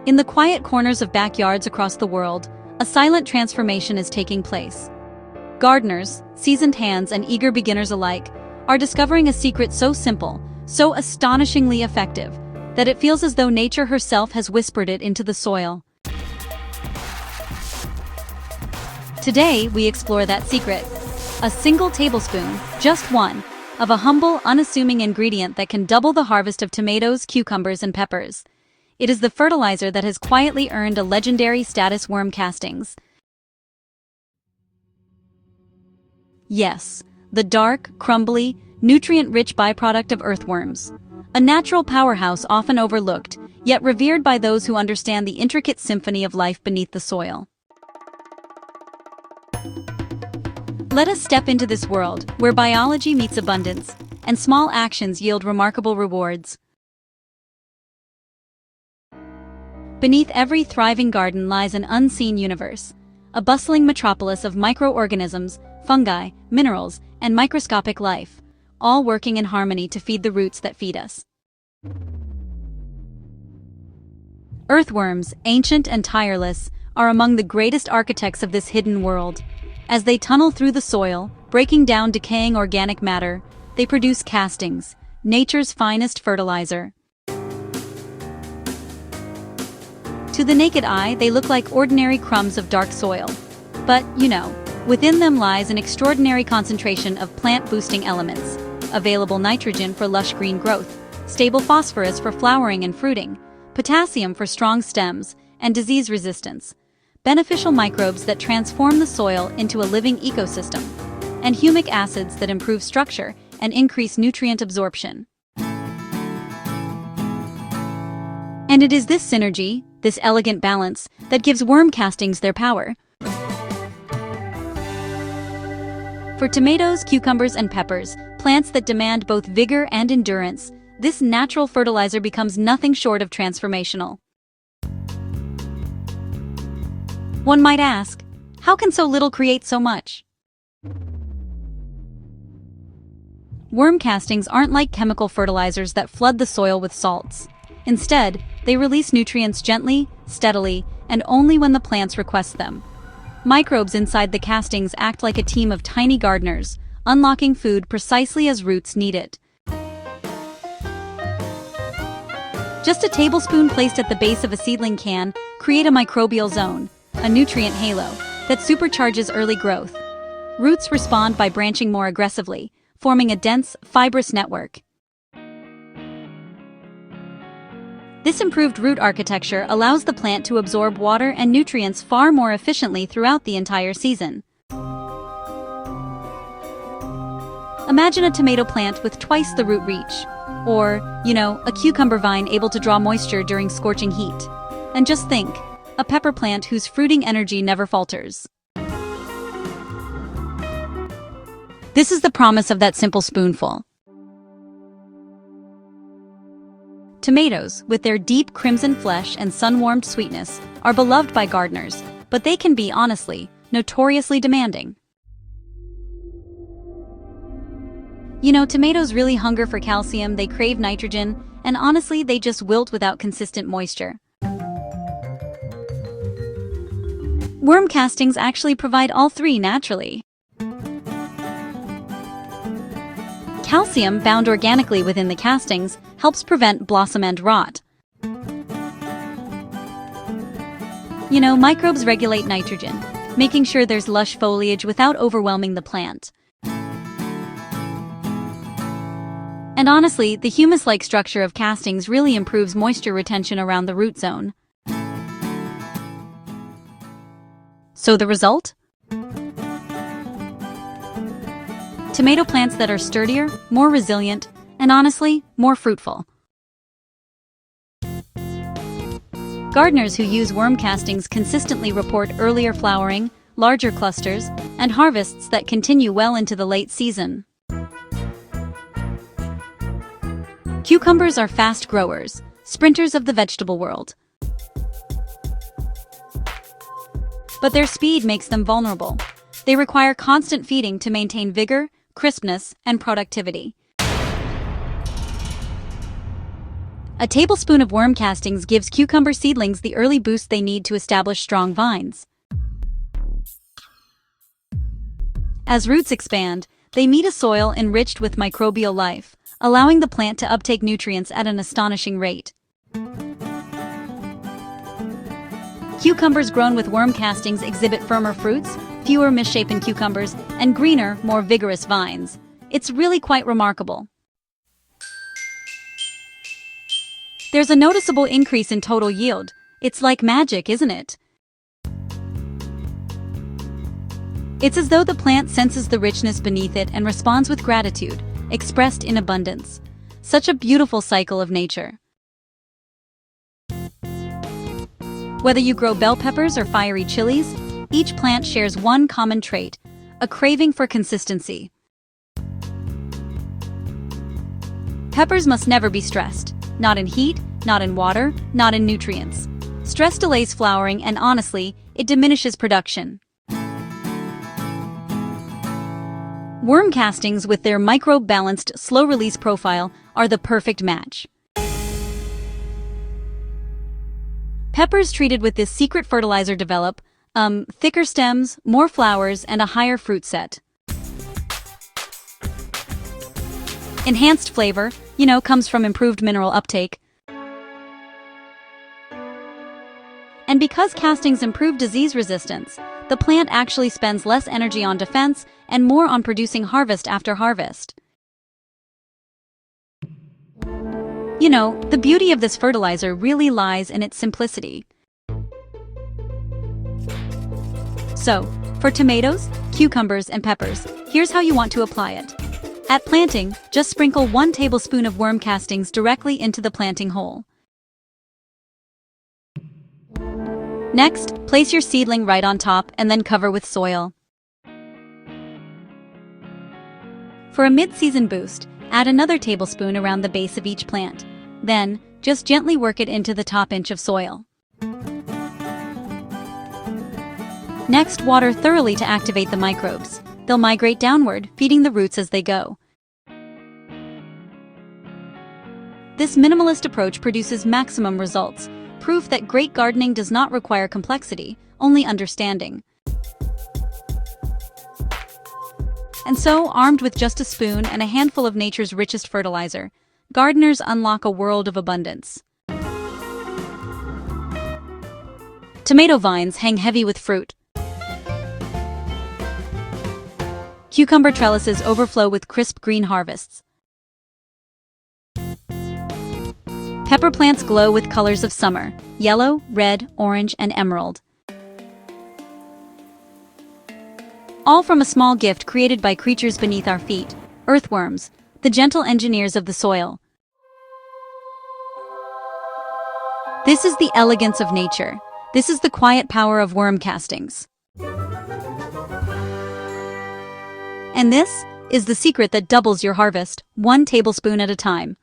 In the quiet corners of backyards across the world, a silent transformation is taking place. Gardeners, seasoned hands and eager beginners alike, are discovering a secret so simple, so astonishingly effective, that it feels as though nature herself has whispered it into the soil. Today, we explore that secret. A single tablespoon, just one, of a humble, unassuming ingredient that can double the harvest of tomatoes, cucumbers, and peppers. It is the fertilizer that has quietly earned a legendary status: worm castings. Yes, the dark, crumbly, nutrient-rich byproduct of earthworms. A natural powerhouse often overlooked, yet revered by those who understand the intricate symphony of life beneath the soil. Let us step into this world, where biology meets abundance, and small actions yield remarkable rewards. Beneath every thriving garden lies an unseen universe, a bustling metropolis of microorganisms, fungi, minerals, and microscopic life, all working in harmony to feed the roots that feed us. Earthworms, ancient and tireless, are among the greatest architects of this hidden world. As they tunnel through the soil, breaking down decaying organic matter, they produce castings, nature's finest fertilizer. To the naked eye, they look like ordinary crumbs of dark soil. But, within them lies an extraordinary concentration of plant-boosting elements: available nitrogen for lush green growth, stable phosphorus for flowering and fruiting, potassium for strong stems, and disease resistance, beneficial microbes that transform the soil into a living ecosystem, and humic acids that improve structure and increase nutrient absorption. And it is this synergy, this elegant balance, that gives worm castings their power. For tomatoes, cucumbers, and peppers, plants that demand both vigor and endurance, this natural fertilizer becomes nothing short of transformational. One might ask, how can so little create so much? Worm castings aren't like chemical fertilizers that flood the soil with salts. Instead, they release nutrients gently, steadily, and only when the plants request them. Microbes inside the castings act like a team of tiny gardeners, unlocking food precisely as roots need it. Just a tablespoon placed at the base of a seedling can create a microbial zone, a nutrient halo, that supercharges early growth. Roots respond by branching more aggressively, forming a dense, fibrous network. This improved root architecture allows the plant to absorb water and nutrients far more efficiently throughout the entire season. Imagine a tomato plant with twice the root reach, or, a cucumber vine able to draw moisture during scorching heat. And just think, a pepper plant whose fruiting energy never falters. This is the promise of that simple spoonful. Tomatoes, with their deep crimson flesh and sun-warmed sweetness, are beloved by gardeners, but they can be, honestly, notoriously demanding. Tomatoes really hunger for calcium, they crave nitrogen, and honestly, they just wilt without consistent moisture. Worm castings actually provide all three naturally. Calcium, bound organically within the castings, helps prevent blossom end rot. Microbes regulate nitrogen, making sure there's lush foliage without overwhelming the plant. And honestly, the humus-like structure of castings really improves moisture retention around the root zone. So the result? Tomato plants that are sturdier, more resilient, and honestly, more fruitful. Gardeners who use worm castings consistently report earlier flowering, larger clusters, and harvests that continue well into the late season. Cucumbers are fast growers, sprinters of the vegetable world. But their speed makes them vulnerable. They require constant feeding to maintain vigor, crispness, and productivity. A tablespoon of worm castings gives cucumber seedlings the early boost they need to establish strong vines. As roots expand, they meet a soil enriched with microbial life, allowing the plant to uptake nutrients at an astonishing rate. Cucumbers grown with worm castings exhibit firmer fruits, fewer misshapen cucumbers, and greener, more vigorous vines. It's really quite remarkable. There's a noticeable increase in total yield. It's like magic, isn't it? It's as though the plant senses the richness beneath it and responds with gratitude, expressed in abundance. Such a beautiful cycle of nature. Whether you grow bell peppers or fiery chilies, each plant shares one common trait: a craving for consistency. Peppers must never be stressed. Not in heat, not in water, not in nutrients. Stress delays flowering and honestly, it diminishes production. Worm castings with their microbe-balanced, slow-release profile are the perfect match. Peppers treated with this secret fertilizer develop thicker stems, more flowers, and a higher fruit set. Enhanced flavor, comes from improved mineral uptake. And because castings improve disease resistance, the plant actually spends less energy on defense and more on producing harvest after harvest. The beauty of this fertilizer really lies in its simplicity. So, for tomatoes, cucumbers, and peppers, here's how you want to apply it. At planting, just sprinkle 1 tablespoon of worm castings directly into the planting hole. Next, place your seedling right on top and then cover with soil. For a mid-season boost, add another tablespoon around the base of each plant. Then, just gently work it into the top inch of soil. Next, water thoroughly to activate the microbes. They'll migrate downward, feeding the roots as they go. This minimalist approach produces maximum results, proof that great gardening does not require complexity, only understanding. And so, armed with just a spoon and a handful of nature's richest fertilizer, gardeners unlock a world of abundance. Tomato vines hang heavy with fruit. Cucumber trellises overflow with crisp green harvests. Pepper plants glow with colors of summer: yellow, red, orange, and emerald. All from a small gift created by creatures beneath our feet, earthworms, the gentle engineers of the soil. This is the elegance of nature. This is the quiet power of worm castings. And this is the secret that doubles your harvest, 1 tablespoon at a time.